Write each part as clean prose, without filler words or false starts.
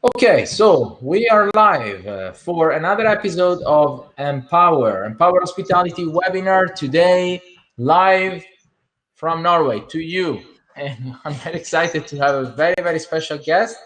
Okay, so we are live for another episode of Empower Hospitality webinar today, live from Norway to you. And I'm very excited to have a very special guest.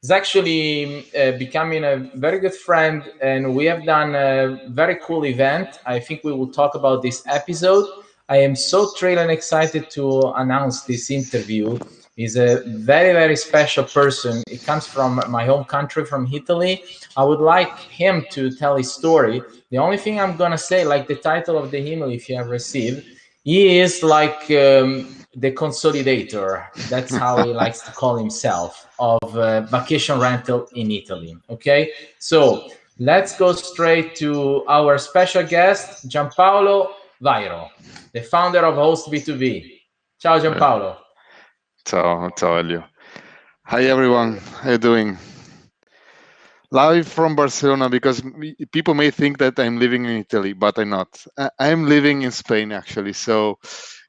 He's actually becoming a very good friend, and we have done a very cool event. I think we will talk about this episode. I am so thrilled and excited to announce this interview. He's a very special person. He comes from my home country, from Italy. I would like him to tell his story. The only thing I'm gonna say, like the title of the email, if you have received, he is like the consolidator. That's how he likes to call himself, of vacation rental in Italy. Okay, so let's go straight to our special guest, Gianpaolo Vairo, the founder of Host B2B. Ciao, Gianpaolo. Ciao, Elio. Hi everyone, how you doing? Live from Barcelona, because people may think that I'm living in Italy, but I'm not. I'm living in Spain actually, so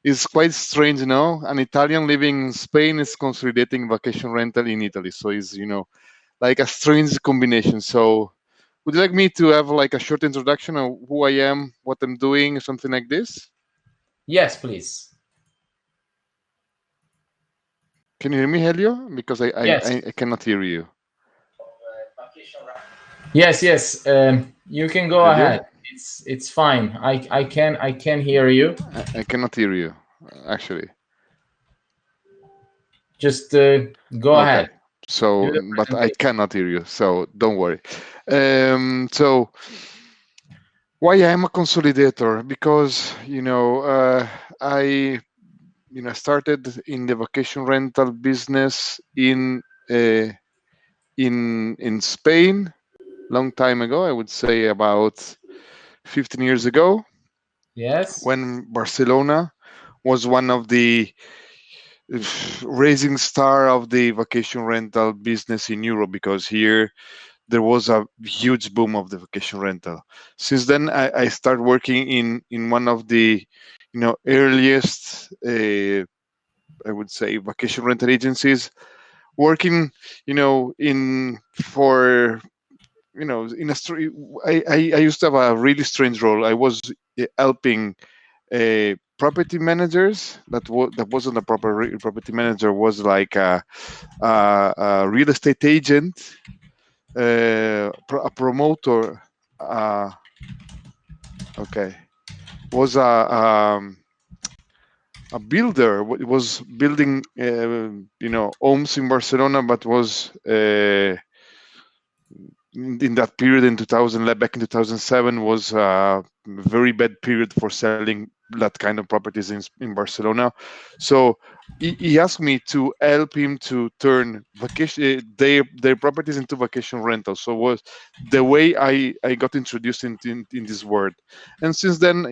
it's quite strange, an Italian living in Spain is consolidating vacation rental in Italy, so it's like a strange combination. So would you like me to have like a short introduction of who I am, what I'm doing, something like this? Yes, please. Can you hear me, Helio? Because Yes. I cannot hear you. Yes. You can go Helio? ahead. It's fine. I can hear you. I cannot hear you, actually. Just go ahead. So, but I cannot hear you, so don't worry. So why I'm a consolidator? Because I started in the vacation rental business in Spain long time ago. I would say about 15 years ago. Yes. When Barcelona was one of the rising star of the vacation rental business in Europe, because here there was a huge boom of the vacation rental. Since then, I started working in one of the earliest I would say vacation rental agencies, working in for in a street. I used to have a really strange role. I was helping property managers. That wasn't a proper property manager. Was like a real estate agent, a promoter. Okay, was a builder. It was building homes in Barcelona, but was in that period in 2000, back in 2007, was a very bad period for selling that kind of properties in Barcelona. So he asked me to help him to turn vacation their properties into vacation rentals. So was the way I got introduced in this world. And since then,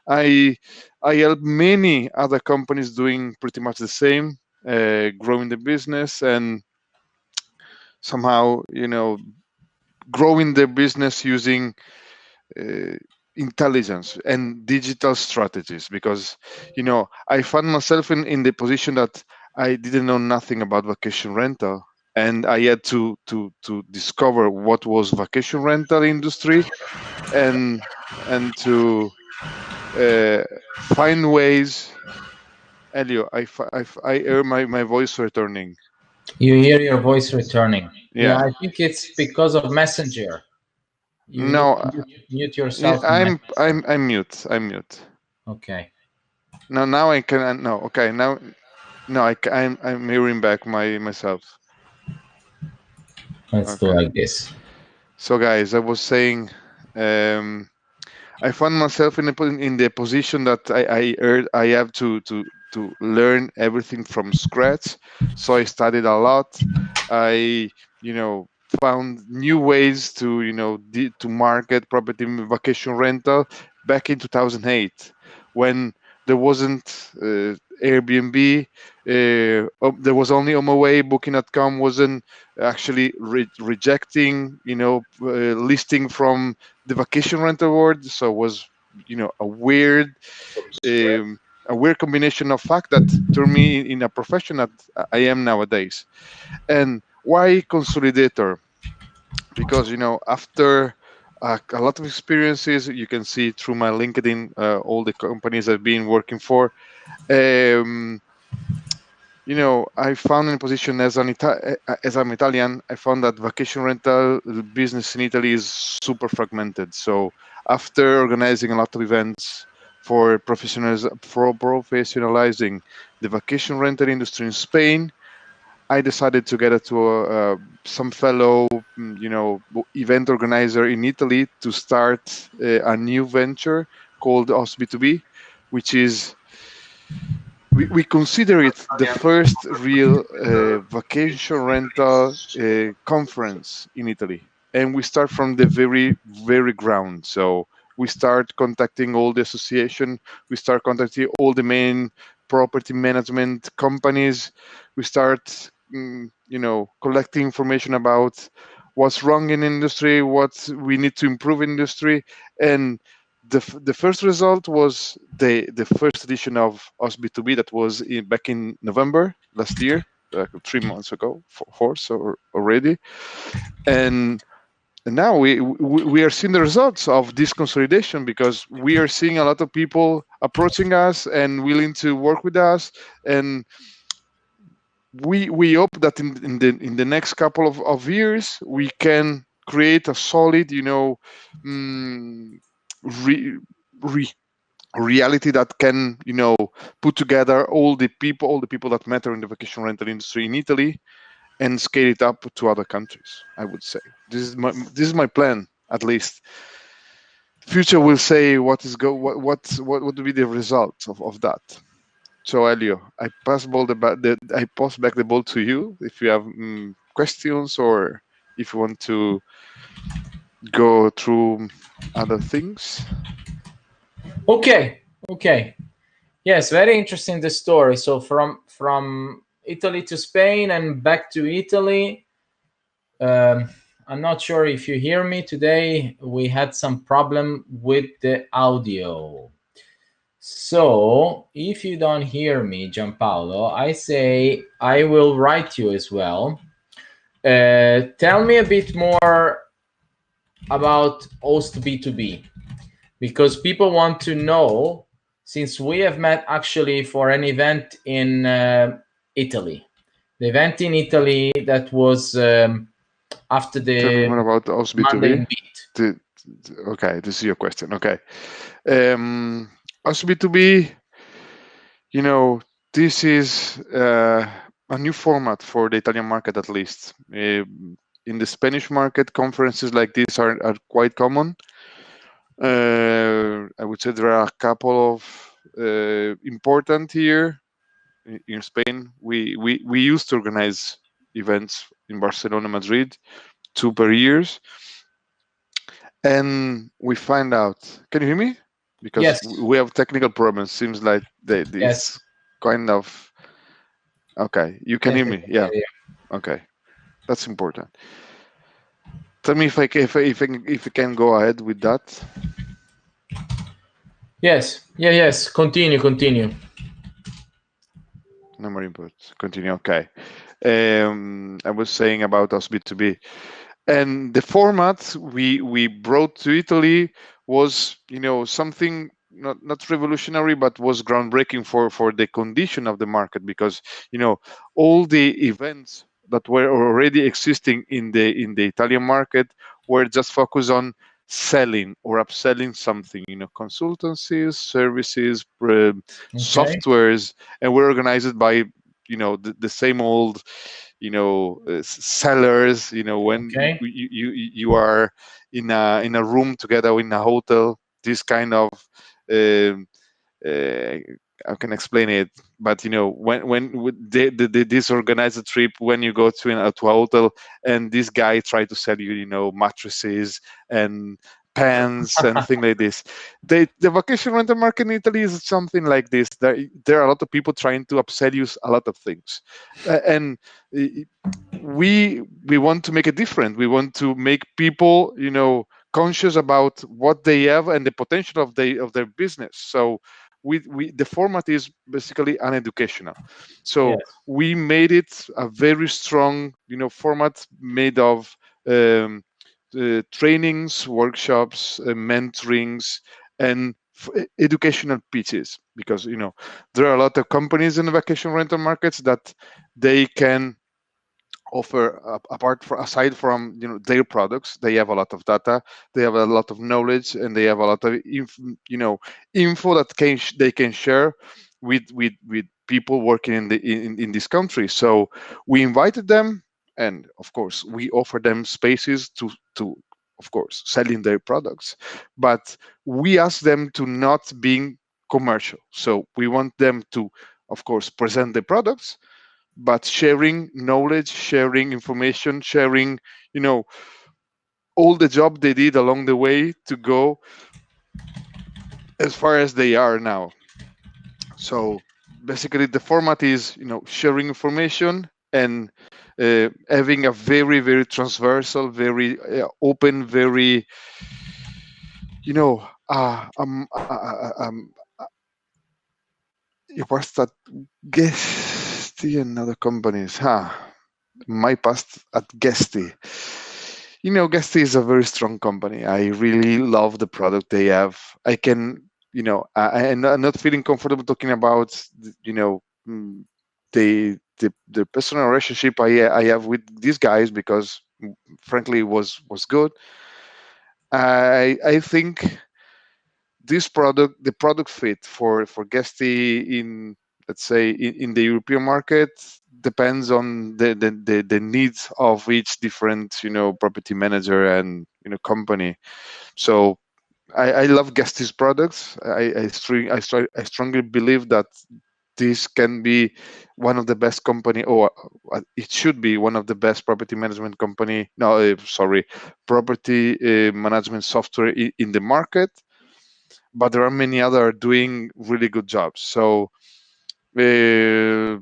I help many other companies doing pretty much the same, growing the business, and somehow growing their business using intelligence and digital strategies. Because I found myself in the position that I didn't know nothing about vacation rental, and I had to discover what was vacation rental industry, and to find ways. Elio, I hear my voice returning. You hear your voice returning. Yeah, Yeah. I think it's because of Messenger. You need No, to mute yourself. I'm mute. I'm mute. Okay. Now I can. No, okay. Now, no, I'm hearing back myself. Let's do Okay. like this. So, guys, I was saying, I found myself in the position that I have to learn everything from scratch. So I studied a lot. I found new ways to to market property vacation rental back in 2008, when there wasn't Airbnb. There was only HomeAway. Booking.com wasn't actually rejecting listing from the vacation rental world. So it was a weird a weird combination of fact that turned me in a profession that I am nowadays. And why consolidator? Because after a lot of experiences, you can see through my LinkedIn all the companies I've been working for. Um, I found in a position as as I'm Italian. I found that vacation rental business in Italy is super fragmented. So after organizing a lot of events for professionalizing the vacation rental industry in Spain, I decided to get it to some fellow, event organizer in Italy to start a new venture called OS B2B, which is we consider it the first real vacation rental conference in Italy. And we start from the very, very ground. So we start contacting all the association, we start contacting all the main property management companies, we start, collecting information about what's wrong in industry, what we need to improve in industry. And the first result was the first edition of us B2B that was back in November last year, 3 months ago, four so already, and now we are seeing the results of this consolidation because we are seeing a lot of people approaching us and willing to work with us, and we hope that in the next couple of years we can create a solid, mm, re, re, reality that can put together all the people that matter in the vacation rental industry in Italy and scale it up to other countries. I would say this is my plan, at least. Future will say what is go what would be the result of that. So Elio, I pass back the ball to you if you have questions, or if you want to go through other things. Okay, okay. Yes, very interesting the story. So from Italy to Spain and back to Italy. Um, I'm not sure if you hear me today. We had some problem with the audio. So if you don't hear me, Gianpaolo, I say I will write you as well. Tell me a bit more about host B2B, because people want to know, since we have met actually for an event in Italy. The event in Italy that was after Tell me the more about OS Monday B2B. in Beat. Okay, this is your question. Okay. OS B2B, you know, this is a new format for the Italian market, at least. In the Spanish market, conferences like this are quite common. I would say there are a couple of important here. In Spain, we used to organize events in Barcelona, Madrid, 2 per years, and we find out. Can you hear me? Because Yes, we have technical problems. Seems like yes, it's kind of okay. You can yes, hear I me? can Yeah. hear you. Okay, that's important. Tell me if I can go ahead with that. Yes, yeah, yes. Continue, continue. No more input. Continue. Okay. I was saying about us B2B. And the format we brought to Italy was something not revolutionary, but was groundbreaking for the condition of the market, because all the events that were already existing in the Italian market were just focused on selling or upselling something, consultancies, services, Okay, softwares, and were organized by the same old sellers. When okay, you are in a room together in a hotel, this kind of um, uh, I can explain it, but when this organized trip, when you go to a hotel and this guy try to sell you mattresses and pants and things like this. The vacation rental market in Italy is something like this. There are a lot of people trying to upsell you a lot of things, and we want to make it different. We want to make people conscious about what they have and the potential of their business. So we the format is basically uneducational. So Yes. we made it a very strong, format made of um, trainings, workshops, mentorings, and educational pitches, because there are a lot of companies in the vacation rental markets that they can offer, aside from their products. They have a lot of data, they have a lot of knowledge, and they have a lot of info that they can share with people working in this country. So we invited them, and of course we offer them spaces to of course selling their products, but we ask them to not being commercial. So we want them to, of course, present the products, but sharing knowledge, sharing information, sharing, you know, all the job they did along the way to go as far as they are now. So basically, the format is, sharing information and having a very, very transversal, very open, very, you know, uh, um, uh, uh, uh, um, what's that? Guesty and other companies, huh? My past at Guesty. Guesty is a very strong company. I really love the product they have. I can, I'm not feeling comfortable talking about, mm, the personal relationship I have with these guys, because frankly was good. I think this product, the product fit for Guesty in, let's say, in the European market, depends on the needs of each different, property manager and company. So I love Guesty's products. I strongly believe that this can be one of the best company, or it should be one of the best property management company, no, sorry, property management software in the market. But there are many other doing really good jobs. So uh,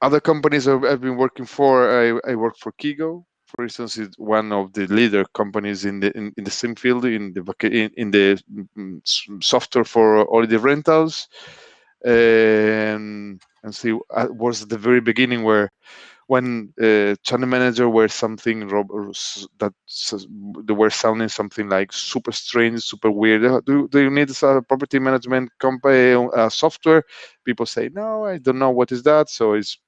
other companies I've been working for, I work for Kigo, for instance. It's one of the leader companies in the same field, in the software for holiday rentals. And see, was at the very beginning, where when channel manager were something they were sounding something like super strange, super weird. Do you need a property management company software? People say no, I don't know what is that. So it's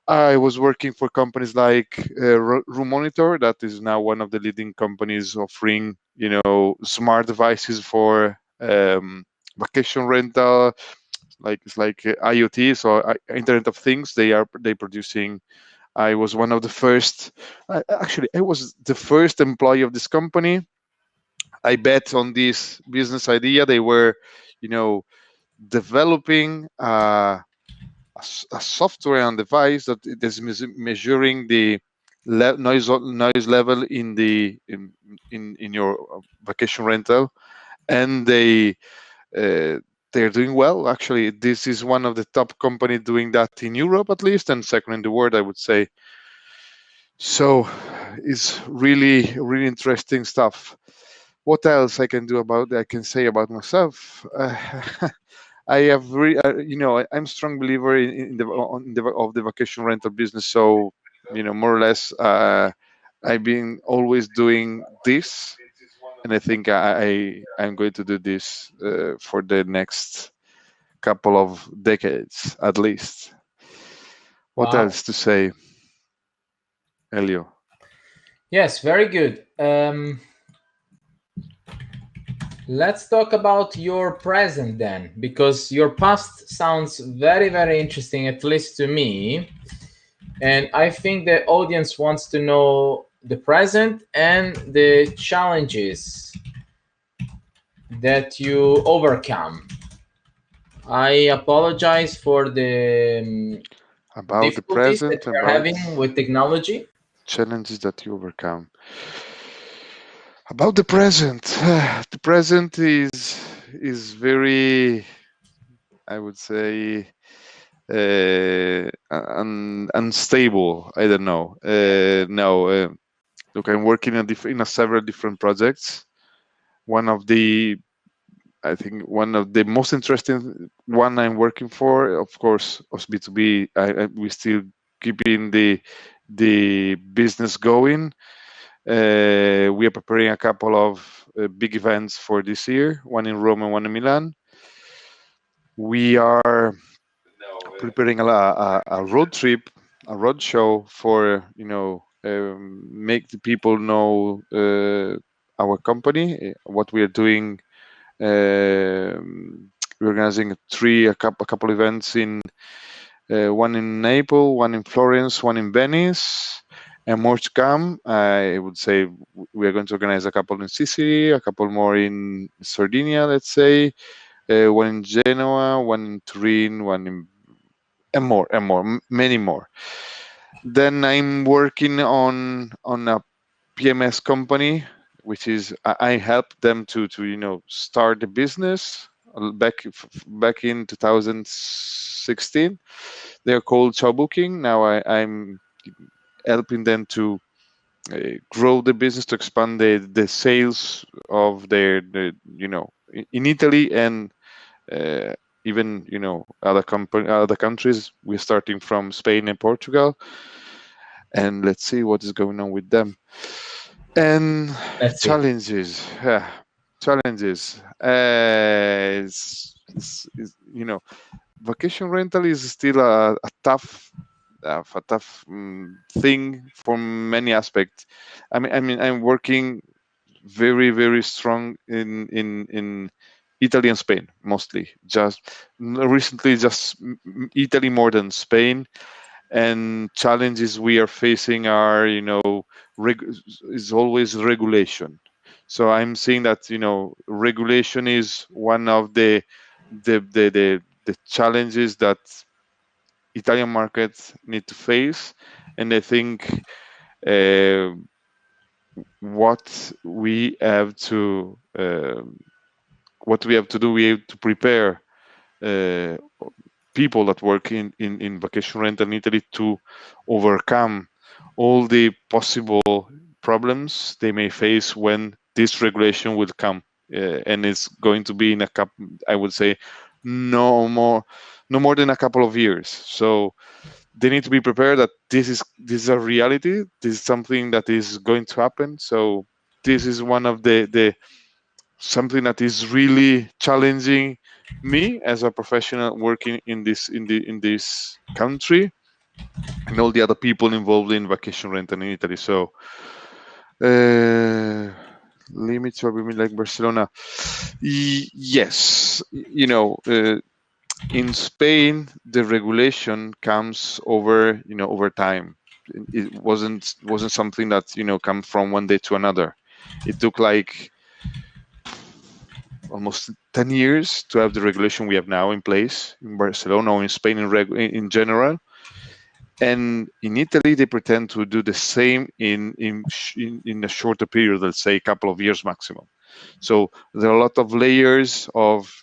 I was working for companies like Room Monitor, that is now one of the leading companies offering smart devices for vacation rental, like it's like IoT, so Internet of Things. They producing. I was one of the first. Actually, I was the first employee of this company. I bet on this business idea. They were, you know, developing a software and device that it is measuring the noise level in your vacation rental, and uh, they're doing well. Actually, this is one of the top company doing that in Europe, at least, and second in the world, I would say. So it's really, really interesting stuff. What else I can say about myself? I have I'm a strong believer of the vacation rental business. So more or less, I've been always doing this, and I think I'm going to do this for the next couple of decades at least. What Wow. else to say, Elio? Yes, very good. Let's talk about your present then, because your past sounds very, very interesting, at least to me. And I think the audience wants to know the present and the challenges that you overcome. I apologize for the About the difficulties that present, we are about having with technology. challenges that you overcome. About the present, the present is very, I would say, unstable. I don't know. No, look, I'm working in several different projects. One of the I think one of the most interesting one I'm working for, of course, was B2B. We still keeping the business going. We are preparing a couple of big events for this year, one in Rome and one in Milan. We are preparing a road trip, a road show for make the people know our company, what we are doing. We're organizing a couple events in one in Naples, one in Florence, one in Venice, and more to come. I would say we are going to organize a couple in Sicily, a couple more in Sardinia, let's say, one in Genoa, one in Turin, one in and more, many more. Then I'm working on a PMS company, which is I help them to start the business back in 2016. They're called Chow Booking. Now I'm helping them to grow the business, to expand the sales of in Italy and uh, even other countries. We're starting from Spain and Portugal, and let's see what is going on with them. And Let's see. challenges, challenges. Vacation rental is still a tough thing from many aspects. I mean, I'm working very very strong in Italy and Spain mostly. Just recently, just Italy more than Spain. And challenges we are facing are, is always regulation. So I'm seeing that regulation is one of the challenges that Italian markets need to face. And I think uh, what we have to do, we have to prepare uh, people that work in vacation rental in Italy to overcome all the possible problems they may face when this regulation will come. And it's going to be in a couple, I would say, no more, no more than a couple of years. So they need to be prepared that this is a reality. This is something that is going to happen. So this is one of the something that is really challenging me as a professional working in this country, and all the other people involved in vacation rental in Italy. So limits or women like Barcelona. Yes, in Spain the regulation comes over time. It wasn't something that come from one day to another. It took like almost 10 years to have the regulation we have now in place in Barcelona or in Spain in general. And in Italy, they pretend to do the same in a shorter period, let's say a couple of years maximum. So there are a lot of layers of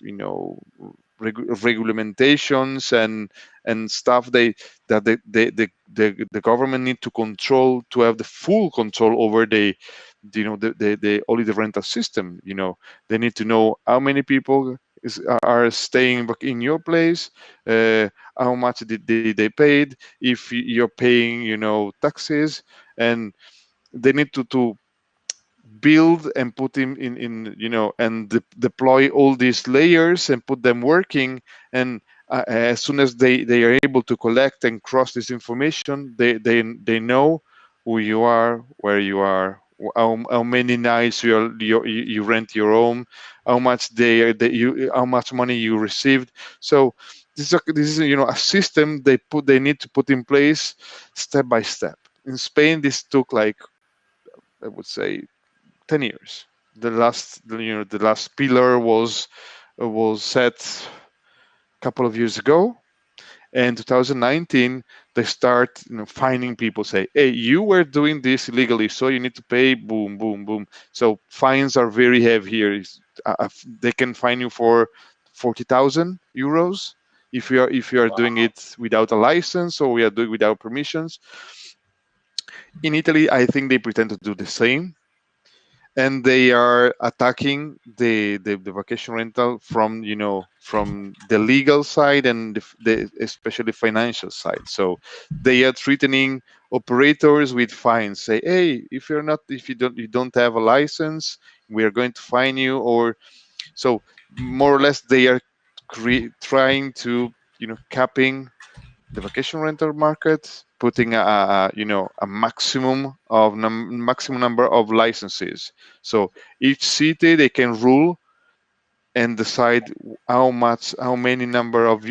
regulamentations and stuff that the government need to control, to have the full control over the only the rental system. They need to know how many people are staying in your place, how much they paid, if you're paying taxes, and they need to build and put him in and deploy all these layers and put them working. And as soon as they are able to collect and cross this information, they know who you are, where you are, how many nights you rent your home, how much how much money you received. So this is a system they need to put in place step by step. In Spain, this took like, I would say, 10 years. The last pillar was set a couple of years ago. And 2019 they start finding people, say, hey, you were doing this illegally, so you need to pay, boom boom boom. So fines are very heavy here. They can fine you for 40,000 euros if you are doing it without a license, or we are doing without permissions. In Italy, I think they pretend to do the same. and they are attacking the vacation rental from, from the legal side and the especially financial side. So they are threatening operators with fines. Say, hey, if you don't have a license, we are going to fine you. Or so, more or less, they are trying to, capping the vacation rental market, putting a maximum number of licenses. So each city they can rule and decide how many number of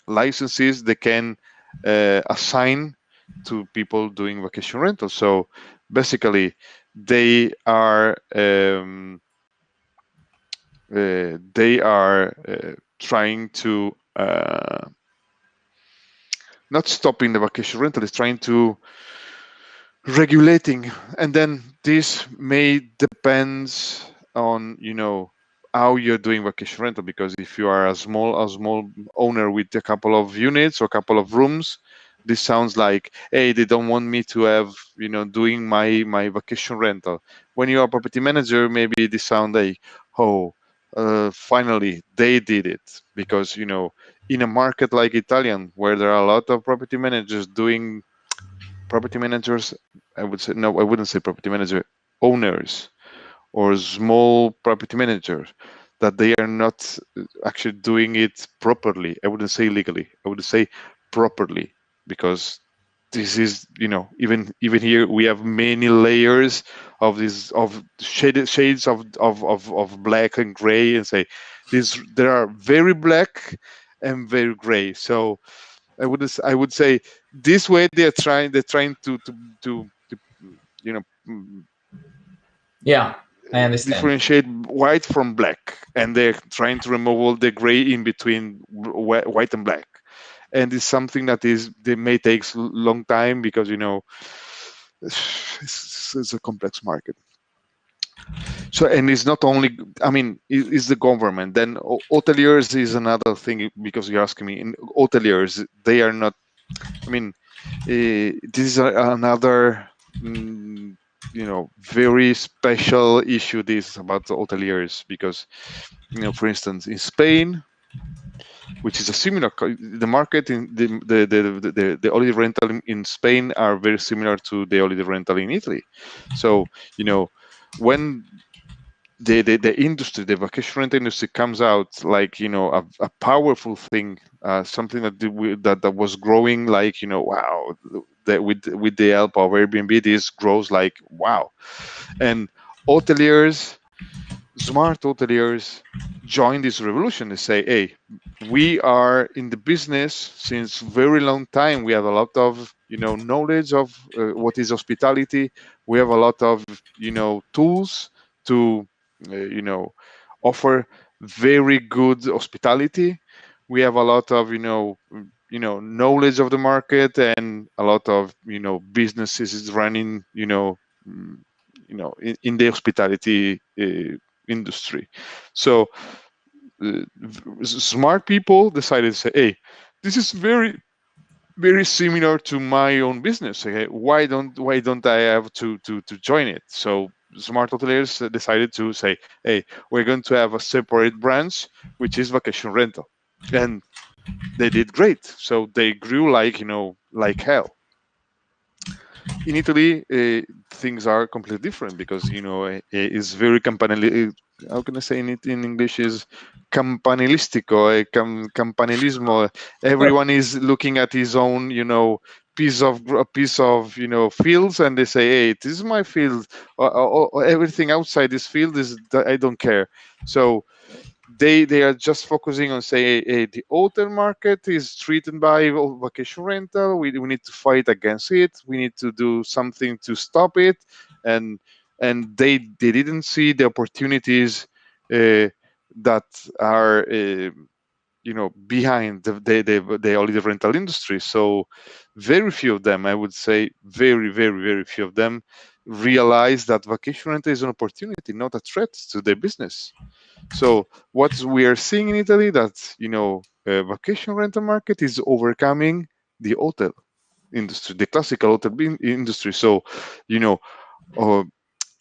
licenses they can assign to people doing vacation rental. So basically, they are trying to not stopping the vacation rental, is trying to regulating. And then this may depends on, how you're doing vacation rental, because if you are a small owner with a couple of units or a couple of rooms, this sounds like, hey, they don't want me to have, doing my vacation rental. When you are a property manager, maybe this sound like, oh, finally they did it. Because, in a market like Italian, where there are a lot of property managers, I would say, no, I wouldn't say property manager, owners or small property managers, that they are not actually doing it properly. I wouldn't say legally, I would say properly. Because this is, even here we have many layers of this, of shades of black and gray, and say this, there are very black and very gray. So I would say this way they're trying to you know mm, Yeah, I understand. differentiate white from black, and they're trying to remove all the gray in between white and black. And it's something that is they may takes long time, because, it's a complex market. So, and it's not only, I mean, it's the government. Then hoteliers is another thing, because you're asking me. In hoteliers, they are not, I mean, this is another, very special issue. This about the hoteliers, because, for instance, in Spain, which is a similar, the market in the holiday rental in Spain are very similar to the holiday rental in Italy. So, when the industry, the vacation rental industry comes out like, a powerful thing, something that was growing like, wow, that with the help of Airbnb, this grows like wow. And hoteliers, smart hoteliers, join this revolution. They say, hey, we are in the business since very long time. We have a lot of, knowledge of what is hospitality. We have a lot of, tools to offer very good hospitality. We have a lot of, knowledge of the market, and a lot of, businesses is running, mm, in the hospitality industry. So smart people decided to say, hey, this is very very similar to my own business. Okay, why don't I have to join it? So smart hoteliers decided to say, hey, we're going to have a separate branch, which is vacation rental. And they did great. So they grew like, like hell. In Italy, things are completely different, because, it's very how can I say it in English, is campanilistico, campanilismo. Everyone is looking at his own, piece of fields, and they say, hey, this is my field. Everything outside this field is I don't care. So they are just focusing on saying, hey, the hotel market is threatened by vacation rental. We need to fight against it. We need to do something to stop it. And they didn't see the opportunities that are behind the holiday rental industry. So very few of them, I would say, very very very few of them realize that vacation rental is an opportunity, not a threat to their business. So what we are seeing in Italy, that vacation rental market is overcoming the hotel industry, the classical hotel industry. So, you know, uh,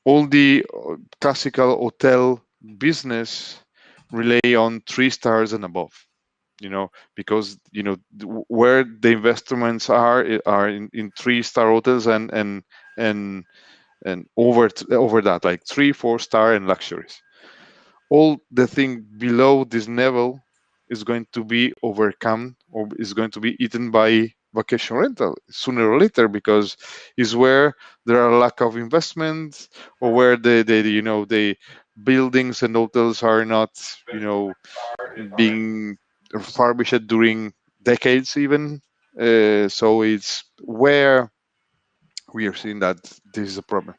all the classical hotel business rely on 3 stars and above, because where the investments are in 3 star hotels and and over that, like 3 4 star and luxuries. All the thing below this level is going to be overcome or is going to be eaten by vacation rental sooner or later, because is where there are lack of investments, or where the buildings and hotels are not being refurbished during decades even. So it's where we are seeing that this is a problem.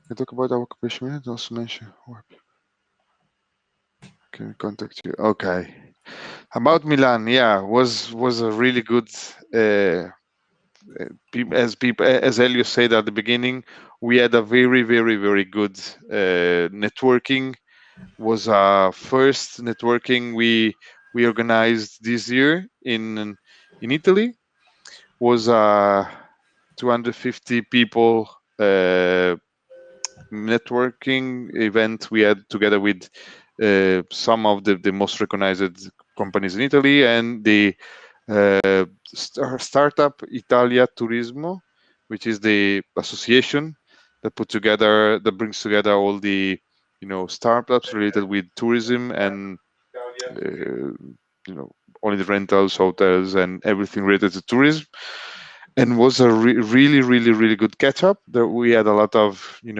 I talk about our occupation and also mention where people can contact you. Okay. About Milan, yeah, was a really good. As Elio said at the beginning, we had a very very very good networking. Was our first networking we organized this year in Italy. Was 250 people networking event we had together with some of the most recognized companies in Italy, and the startup Italia Turismo, which is the association that brings together all the startups related with tourism and uh, only the rentals, hotels, and everything related to tourism. And was a really really really good catch up. That we had a lot of we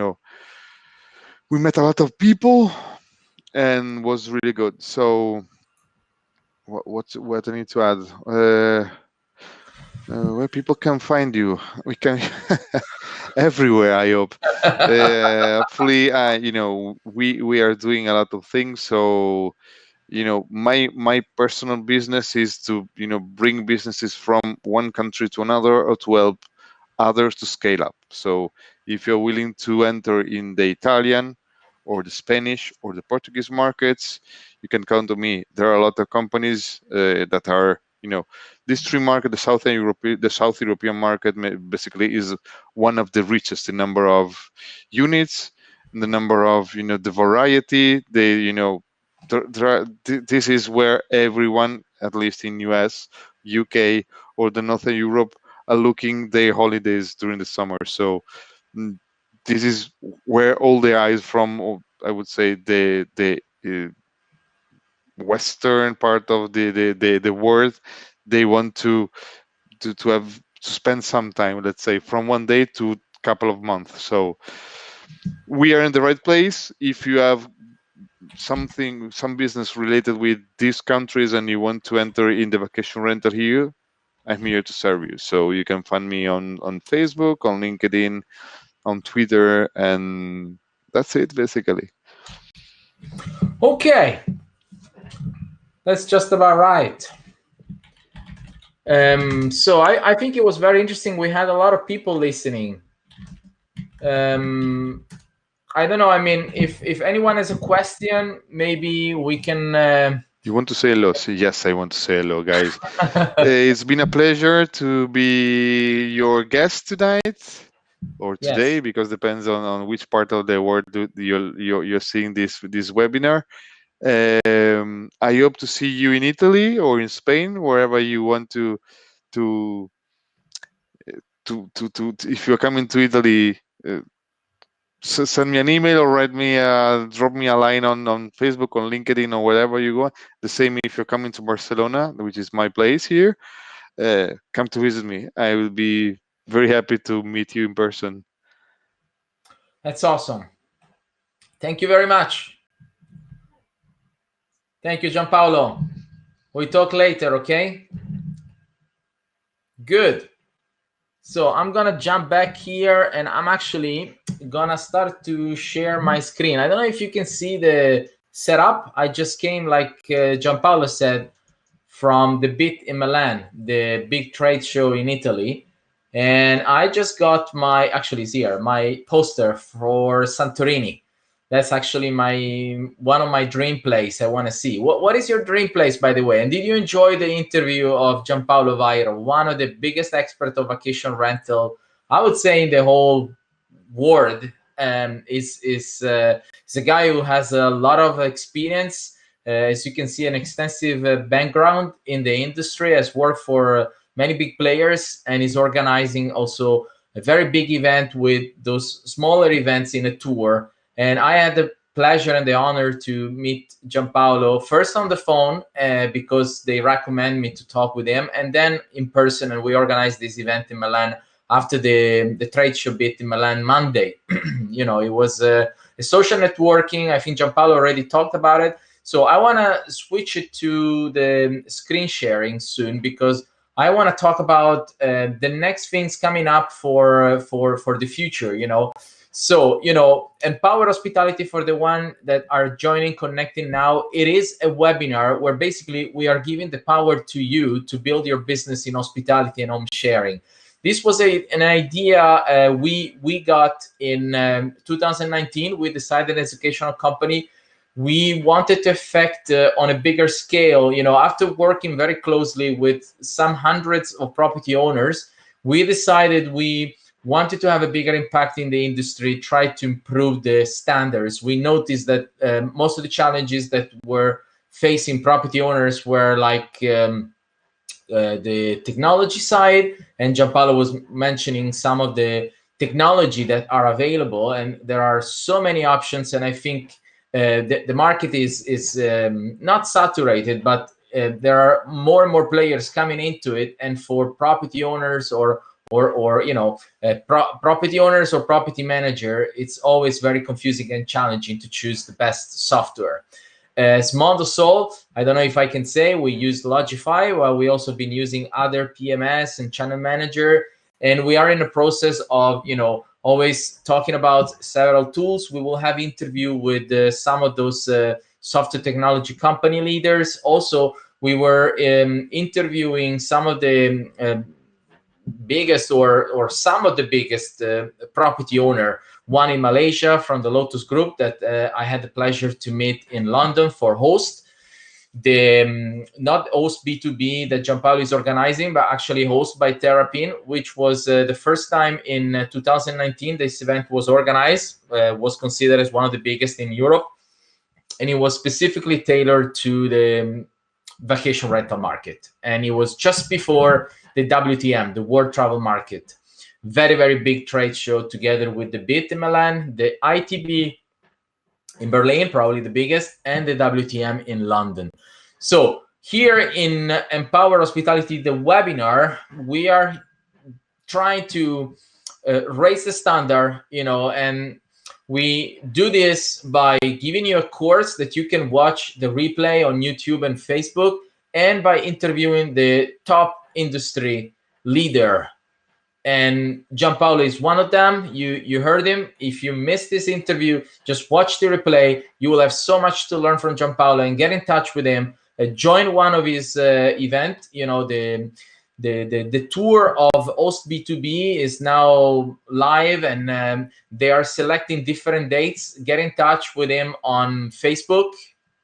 met a lot of people and was really good. So what I need to add? Where people can find you? We can everywhere. I hope. Hopefully, we are doing a lot of things. So my personal business is to bring businesses from one country to another, or to help others to scale up. So if you're willing to enter in the Italian or the Spanish or the Portuguese markets, you can count on me. There are a lot of companies that are these three markets. The South European market basically is one of the richest in number of units, in the number of the variety. This is where everyone, at least in US, UK, or the Northern Europe, are looking their holidays during the summer. So mm, this is where all the eyes from, I would say, the western part of the world, they want to have to spend some time, let's say, from one day to a couple of months. So we are in the right place. If you have some business related with these countries and you want to enter in the vacation rental here, I'm here to serve you. So you can find me on Facebook, on LinkedIn, on Twitter, and that's it basically. Okay, that's just about right. So I think it was very interesting. We had a lot of people listening. I don't know. I mean, if anyone has a question, maybe we can. You want to say hello? Yes, I want to say hello, guys. It's been a pleasure to be your guest tonight, or today, Yes. because depends on which part of the world you're seeing this webinar. I hope to see you in Italy or in Spain, wherever you want to if you're coming to Italy. Send me an email or drop me a line on Facebook, on LinkedIn, or wherever you go. The same if you're coming to Barcelona, which is my place here. Come to visit me. I will be very happy to meet you in person. That's awesome. Thank you very much. Thank you, Gianpaolo. We talk later, okay? Good. So I'm gonna jump back here, and I'm actually gonna start to share my screen. I don't know if you can see the setup. I just came, like Gianpaolo said, from the BIT in Milan, the big trade show in Italy. And I just got actually it's here, my poster for Santorini. That's actually one of my dream place I want to see. What is your dream place, by the way? And did you enjoy the interview of Gianpaolo Vairo, one of the biggest experts of vacation rental I would say in the whole world. Is a guy who has a lot of experience. As you can see, an extensive background in the industry, has worked for many big players, and is organizing also a very big event with those smaller events in a tour. And I had the pleasure and the honor to meet Gianpaolo first on the phone because they recommend me to talk with him, and then in person. And we organized this event in Milan after the trade show bit in Milan Monday. It was a social networking. I think Gianpaolo already talked about it. So I want to switch it to the screen sharing soon, because I want to talk about the next things coming up for the future. So, Empower Hospitality, for the one that are joining, connecting now, it is a webinar where basically we are giving the power to you to build your business in hospitality and home sharing. This was an idea we got in 2019. We decided as an educational company, we wanted to affect on a bigger scale. After working very closely with some hundreds of property owners, we decided we wanted to have a bigger impact in the industry, try to improve the standards. We noticed that most of the challenges that were facing property owners were like the technology side, and Gianpaolo was mentioning some of the technology that are available, and there are so many options. And I think the market is not saturated, but there are more and more players coming into it. And for property owners or property owners or property manager, it's always very confusing and challenging to choose the best software. As Mondosol, I don't know if I can say, we use Logify, while we also been using other PMS and channel manager. And we are in the process of, always talking about several tools. We will have interview with some of those software technology company leaders. Also, we were interviewing some of the biggest or some of the biggest property owner, one in Malaysia from the Lotus Group that I had the pleasure to meet in London for Host. The not Host B2B that Gianpaolo is organizing, but actually Host by Terrapin, which was the first time in 2019 this event was organized, was considered as one of the biggest in Europe. And it was specifically tailored to the vacation rental market. And it was just before the WTM, the World Travel Market. Very, very big trade show, together with the BIT in Milan, the ITB in Berlin, probably the biggest, and the WTM in London. So here in Empower Hospitality, the webinar, we are trying to raise the standard, and we do this by giving you a course that you can watch the replay on YouTube and Facebook, and by interviewing the top industry leader. And Gianpaolo is one of them. You heard him. If you missed this interview, just watch the replay. You will have so much to learn from Gianpaolo, and get in touch with him. Join one of his event. The tour of Host B2B is now live, and they are selecting different dates. Get in touch with him on Facebook.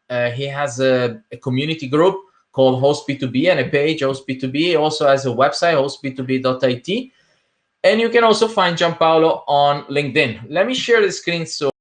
He has a community group called Host B2B and a page, Host B2B. He also has a website, hostb2b.it. And you can also find Gianpaolo on LinkedIn. Let me share the screen so